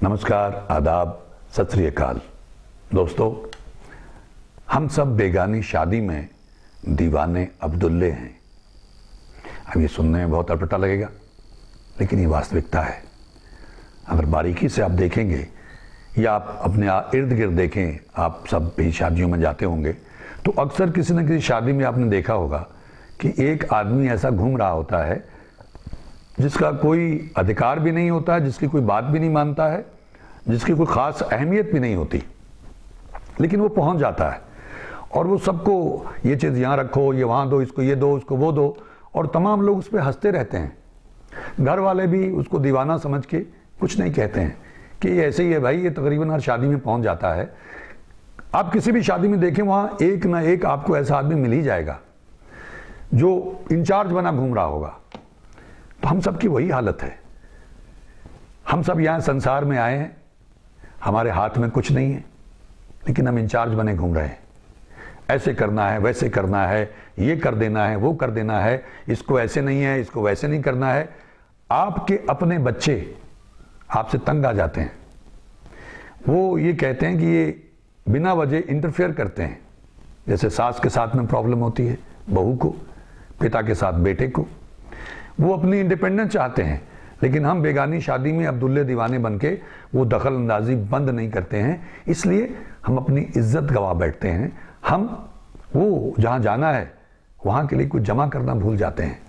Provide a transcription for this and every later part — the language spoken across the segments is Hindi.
नमस्कार, आदाब, सत श्री अकाल। दोस्तों, हम सब बेगानी शादी में दीवाने अब्दुल्ले हैं। अब ये सुनने में बहुत अटपटा लगेगा, लेकिन ये वास्तविकता है। अगर बारीकी से आप देखेंगे या आप अपने इर्द गिर्द देखें, आप सब भी शादियों में जाते होंगे, तो अक्सर किसी न किसी शादी में आपने देखा होगा कि एक आदमी ऐसा घूम रहा होता है जिसका कोई अधिकार भी नहीं होता है, जिसकी कोई बात भी नहीं मानता है, जिसकी कोई ख़ास अहमियत भी नहीं होती, लेकिन वो पहुंच जाता है और वो सबको ये चीज़ यहाँ रखो, ये वहाँ दो, इसको ये दो, उसको वो दो, और तमाम लोग उस पर हंसते रहते हैं। घर वाले भी उसको दीवाना समझ के कुछ नहीं कहते हैं कि ये ऐसे ही है भाई, ये तकरीबन हर शादी में पहुँच जाता है। आप किसी भी शादी में देखें, वहाँ एक ना एक आपको ऐसा आदमी मिल ही जाएगा जो इंचार्ज बना घूम रहा होगा। तो हम सब की वही हालत है। हम सब यहाँ संसार में आए हैं, हमारे हाथ में कुछ नहीं है, लेकिन हम इंचार्ज बने घूम रहे हैं। ऐसे करना है, वैसे करना है, ये कर देना है, वो कर देना है, इसको ऐसे नहीं है, इसको वैसे नहीं करना है। आपके अपने बच्चे आपसे तंग आ जाते हैं। वो ये कहते हैं कि ये बिना वजह इंटरफेयर करते हैं। जैसे सास के साथ में प्रॉब्लम होती है बहू को, पिता के साथ बेटे को। वो अपनी इंडिपेंडेंस चाहते हैं, लेकिन हम बेगानी शादी में अब्दुल्ले दीवाने बनके वो दखल अंदाजी बंद नहीं करते हैं। इसलिए हम अपनी इज्जत गवा बैठते हैं। हम वो जहाँ जाना है वहाँ के लिए कुछ जमा करना भूल जाते हैं।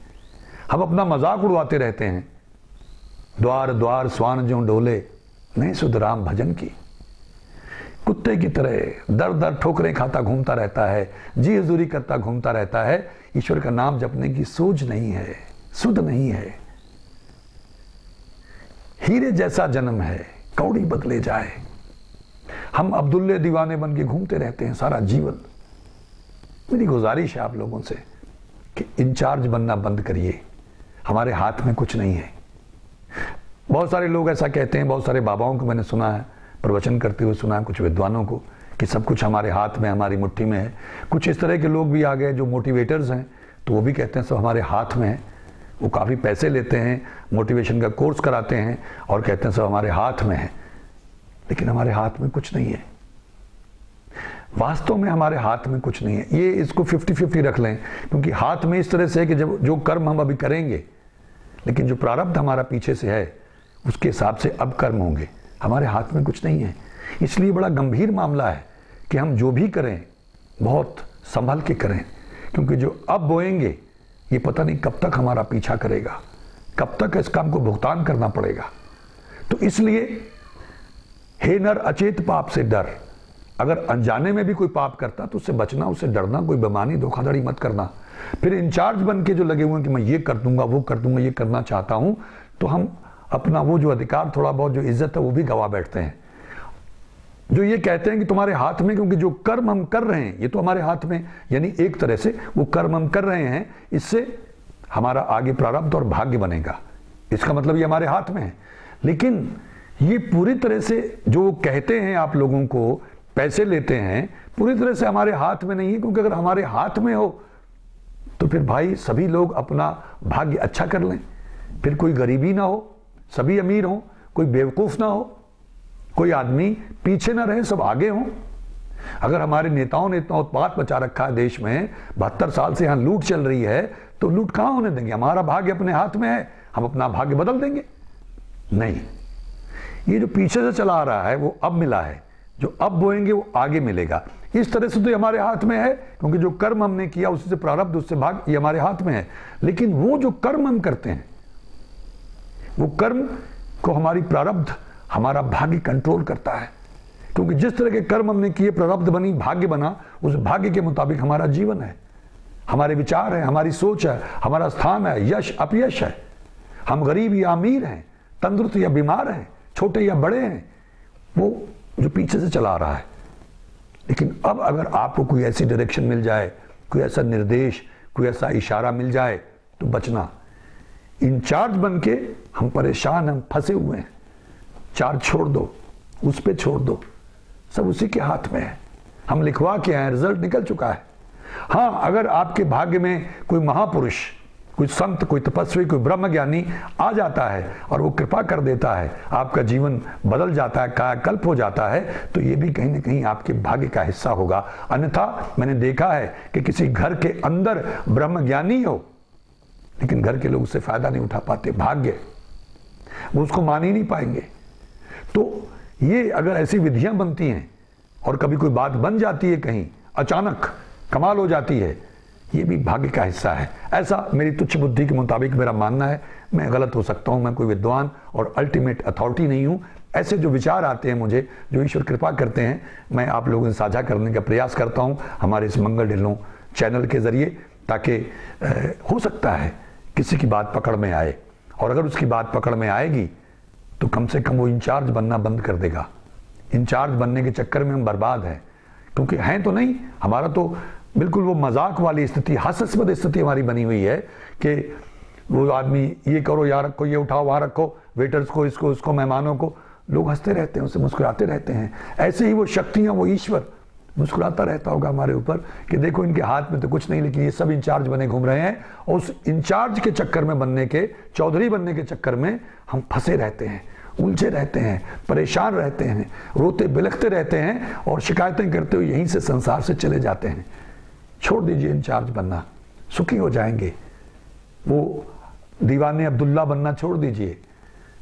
हम अपना मजाक उड़वाते रहते हैं। द्वार द्वार स्वान जो डोले, नहीं सुध राम भजन की। कुत्ते की तरह दर दर ठोकरें खाता घूमता रहता है, जी हजूरी करता घूमता रहता है। ईश्वर का नाम जपने की सूझ नहीं है, सुध नहीं है। हीरे जैसा जन्म है, कौड़ी बदले जाए। हम अब्दुल्ले दीवाने बन के घूमते रहते हैं सारा जीवन। मेरी गुजारिश है आप लोगों से कि इंचार्ज बनना बंद करिए। हमारे हाथ में कुछ नहीं है। बहुत सारे लोग ऐसा कहते हैं, बहुत सारे बाबाओं को मैंने सुना है प्रवचन करते हुए, सुना है कुछ विद्वानों को, कि सब कुछ हमारे हाथ में, हमारी मुट्ठी में है। कुछ इस तरह के लोग भी आ गए जो मोटिवेटर्स हैं, तो वो भी कहते हैं सब हमारे हाथ में है। वो काफ़ी पैसे लेते हैं, मोटिवेशन का कोर्स कराते हैं और कहते हैं सब हमारे हाथ में है, लेकिन हमारे हाथ में कुछ नहीं है। वास्तव में हमारे हाथ में कुछ नहीं है। ये इसको 50-50 रख लें, क्योंकि हाथ में इस तरह से है कि जब जो कर्म हम अभी करेंगे, लेकिन जो प्रारब्ध हमारा पीछे से है उसके हिसाब से अब कर्म होंगे। हमारे हाथ में कुछ नहीं है। इसलिए बड़ा गंभीर मामला है कि हम जो भी करें बहुत संभल के करें, क्योंकि जो अब बोएंगे ये पता नहीं कब तक हमारा पीछा करेगा, कब तक इस काम को भुगतान करना पड़ेगा। तो इसलिए हे नर अचेत पाप से डर। अगर अनजाने में भी कोई पाप करता तो उससे बचना, उससे डरना, कोई बेमानी धोखाधड़ी मत करना। फिर इंचार्ज बन के जो लगे हुए हैं कि मैं ये कर दूंगा, वो कर दूंगा, ये करना चाहता हूं, तो हम अपना वो जो अधिकार, थोड़ा बहुत जो इज्जत है, वो भी गवा बैठते हैं। जो ये कहते हैं कि तुम्हारे हाथ में, क्योंकि जो कर्म हम कर रहे हैं ये तो हमारे हाथ में, यानी एक तरह से वो कर्म हम कर रहे हैं, इससे हमारा आगे प्रारब्ध और भाग्य बनेगा। इसका मतलब ये हमारे हाथ में है। लेकिन ये पूरी तरह से जो कहते हैं आप लोगों को, पैसे लेते हैं, पूरी तरह से हमारे हाथ में नहीं है। क्योंकि अगर हमारे हाथ में हो तो फिर भाई सभी लोग अपना भाग्य अच्छा कर लें, फिर कोई गरीबी ना हो, सभी अमीर हों, कोई बेवकूफ़ ना हो, कोई आदमी पीछे ना रहे, सब आगे हों। अगर हमारे नेताओं ने इतना उत्पात मचा रखा है देश में, 72 साल से यहाँ लूट चल रही है, तो लूट कहाँ होने देंगे? हमारा भाग्य अपने हाथ में है, हम अपना भाग्य बदल देंगे? नहीं। ये जो पीछे से चला आ रहा है वो अब मिला है, जो अब बोएंगे वो आगे मिलेगा। इस तरह से तो ये हमारे हाथ में है, क्योंकि जो कर्म हमने किया उससे प्रारब्ध, उससे भाग्य, ये हमारे हाथ में है। लेकिन वो जो कर्म हम करते हैं, वो कर्म को हमारी प्रारब्ध, हमारा भाग्य कंट्रोल करता है। क्योंकि जिस तरह के कर्म हमने किए, प्रारब्ध बनी, भाग्य बना, उस भाग्य के मुताबिक हमारा जीवन है, हमारे विचार है, हमारी सोच है, हमारा स्थान है, यश अपयश है। हम गरीब या अमीर हैं, तंदुरुस्त या बीमार हैं, छोटे या बड़े हैं, वो जो पीछे से चला रहा है। लेकिन अब अगर आपको कोई ऐसी डायरेक्शन मिल जाए, कोई ऐसा निर्देश, कोई ऐसा इशारा मिल जाए, तो बचना। इंचार्ज बन के हम परेशान, हम फंसे हुए हैं। चार्ज छोड़ दो, उस पे छोड़ दो, सब उसी के हाथ में है। हम लिखवा के आए, रिजल्ट निकल चुका है। हाँ, अगर आपके भाग्य में कोई महापुरुष, कोई संत, कोई तपस्वी, कोई ब्रह्मज्ञानी आ जाता है और वो कृपा कर देता है, आपका जीवन बदल जाता है, कायाकल्प हो जाता है, तो ये भी कहीं ना कहीं आपके भाग्य का हिस्सा होगा। अन्यथा मैंने देखा है कि किसी घर के अंदर ब्रह्मज्ञानी हो लेकिन घर के लोग उससे फायदा नहीं उठा पाते, भाग्य, वो उसको मान ही नहीं पाएंगे। तो ये अगर ऐसी विधियां बनती हैं और कभी कोई बात बन जाती है, कहीं अचानक कमाल हो जाती है, ये भी भाग्य का हिस्सा है। ऐसा मेरी तुच्छ बुद्धि के मुताबिक मेरा मानना है। मैं गलत हो सकता हूं, मैं कोई विद्वान और अल्टीमेट अथॉरिटी नहीं हूं। ऐसे जो विचार आते हैं मुझे, जो ईश्वर कृपा करते हैं, मैं आप लोगों से साझा करने का प्रयास करता हूं हमारे इस मंगल ढिल्लों चैनल के जरिए, ताकि हो सकता है किसी की बात पकड़ में आए, और अगर उसकी बात पकड़ में आएगी तो कम से कम वो इंचार्ज बनना बंद कर देगा। इंचार्ज बनने के चक्कर में हम बर्बाद हैं, क्योंकि हैं तो नहीं, हमारा तो बिल्कुल वो मजाक वाली स्थिति, हास्यास्पद स्थिति हमारी बनी हुई है कि वो आदमी ये करो, यहाँ रखो, ये उठाओ, वहाँ रखो, वेटर्स को, इसको उसको, मेहमानों को, लोग हंसते रहते हैं, उससे मुस्कुराते रहते हैं। ऐसे ही वो शक्तियाँ, वो ईश्वर मुस्कुराता रहता होगा हमारे ऊपर कि देखो इनके हाथ में तो कुछ नहीं, लेकिन ये सब इंचार्ज बने घूम रहे हैं। और उस इंचार्ज के चक्कर में बनने के, चौधरी बनने के चक्कर में हम फंसे रहते हैं, उलझे रहते हैं, परेशान रहते हैं, रोते बिलखते रहते हैं और शिकायतें करते हुए यहीं से संसार से चले जाते हैं। छोड़ दीजिए इंचार्ज बनना, सुखी हो जाएंगे। वो दीवाने अब्दुल्ला बनना छोड़ दीजिए।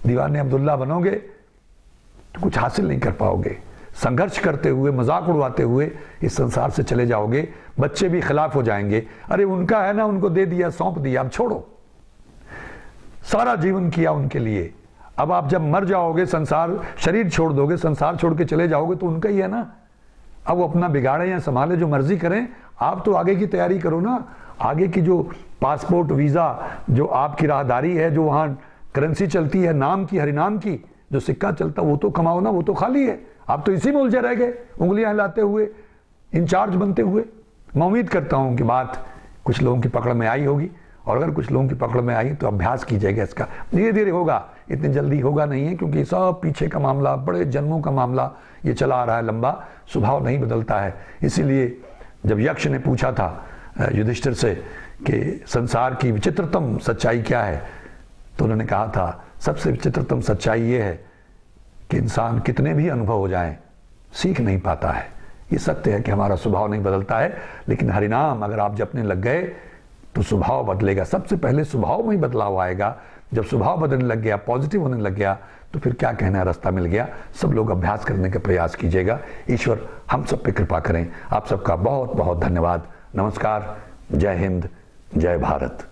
दीवाने अब्दुल्ला बनोगे तो कुछ हासिल नहीं कर पाओगे। संघर्ष करते हुए, मजाक उड़वाते हुए इस संसार से चले जाओगे। बच्चे भी खिलाफ हो जाएंगे, अरे उनका है ना, उनको दे दिया, सौंप दिया, अब छोड़ो। सारा जीवन किया उनके लिए, अब आप जब मर जाओगे, संसार, शरीर छोड़ दोगे, संसार छोड़ के चले जाओगे तो उनका ही है ना। अब वो अपना बिगाड़े या संभाले, जो मर्जी करें, आप तो आगे की तैयारी करो ना। आगे की जो पासपोर्ट, वीजा, जो आपकी राहदारी है, जो वहाँ करेंसी चलती है नाम की, हरिनाम की, जो सिक्का चलता, वो तो कमाओ ना, वो तो खाली है। आप तो इसी में उलझे रह गए, उंगलियां हिलाते हुए, इंचार्ज बनते हुए। मैं उम्मीद करता हूं कि बात कुछ लोगों की पकड़ में आई होगी, और अगर कुछ लोगों की पकड़ में आई तो अभ्यास कीजिएगा इसका। धीरे धीरे होगा, इतनी जल्दी होगा नहीं है, क्योंकि सब पीछे का मामला, बड़े जन्मों का मामला ये चला आ रहा है लंबा, स्वभाव नहीं बदलता है। इसीलिए जब यक्ष ने पूछा था युधिष्ठिर से कि संसार की विचित्रतम सच्चाई क्या है, तो उन्होंने कहा था सबसे विचित्रतम सच्चाई ये है कि इंसान कितने भी अनुभव हो जाएं, सीख नहीं पाता है। ये सत्य है कि हमारा स्वभाव नहीं बदलता है, लेकिन हरिनाम अगर आप जपने लग गए तो स्वभाव बदलेगा। सबसे पहले स्वभाव में ही बदलाव आएगा। जब स्वभाव बदलने लग गया, पॉजिटिव होने लग गया, तो फिर क्या कहना है, रास्ता मिल गया। सब लोग अभ्यास करने का प्रयास कीजिएगा। ईश्वर हम सब पे कृपा करें। आप सबका बहुत बहुत धन्यवाद। नमस्कार, जय हिंद, जय भारत।